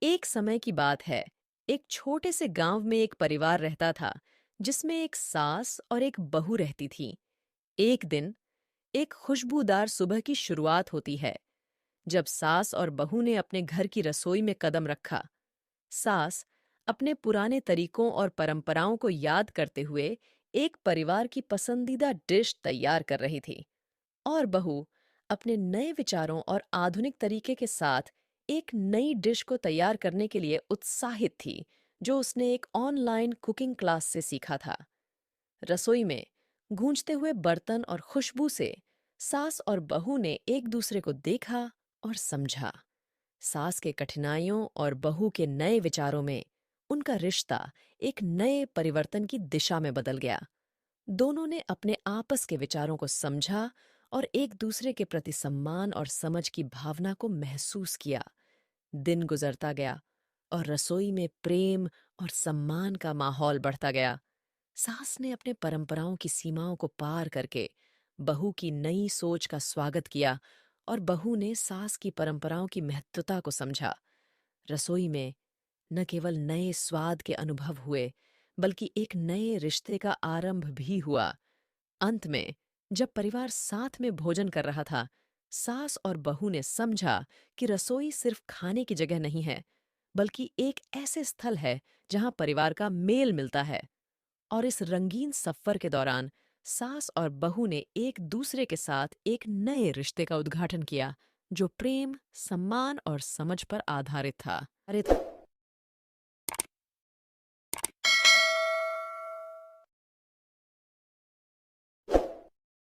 एक समय की बात है। एक छोटे से गांव में एक परिवार रहता था, जिसमें एक सास और एक बहू रहती थी। एक दिन एक खुशबूदार सुबह की शुरुआत होती है, जब सास और बहू ने अपने घर की रसोई में कदम रखा। सास अपने पुराने तरीकों और परंपराओं को याद करते हुए एक परिवार की पसंदीदा डिश तैयार कर रही थी, और बहू अपने नए विचारों और आधुनिक तरीके के साथ एक नई डिश को तैयार करने के लिए उत्साहित थी, जो उसने एक ऑनलाइन कुकिंग क्लास से सीखा था। रसोई में गूंजते हुए बर्तन और खुशबू से सास और बहू ने एक दूसरे को देखा और समझा। सास के कठिनाइयों और बहू के नए विचारों में उनका रिश्ता एक नए परिवर्तन की दिशा में बदल गया। दोनों ने अपने आपस के विचारों को समझा और एक दूसरे के प्रति सम्मान और समझ की भावना को महसूस किया। दिन गुजरता गया और रसोई में प्रेम और सम्मान का माहौल बढ़ता गया। सास ने अपने परंपराओं की सीमाओं को पार करके बहू की नई सोच का स्वागत किया, और बहू ने सास की परंपराओं की महत्वता को समझा। रसोई में न केवल नए स्वाद के अनुभव हुए, बल्कि एक नए रिश्ते का आरंभ भी हुआ। अंत में जब परिवार साथ में भोजन कर रहा था, सास और बहू ने समझा कि रसोई सिर्फ खाने की जगह नहीं है, बल्कि एक ऐसे स्थल है जहां परिवार का मेल मिलता है। और इस रंगीन सफर के दौरान सास और बहू ने एक दूसरे के साथ एक नए रिश्ते का उद्घाटन किया, जो प्रेम, सम्मान और समझ पर आधारित था।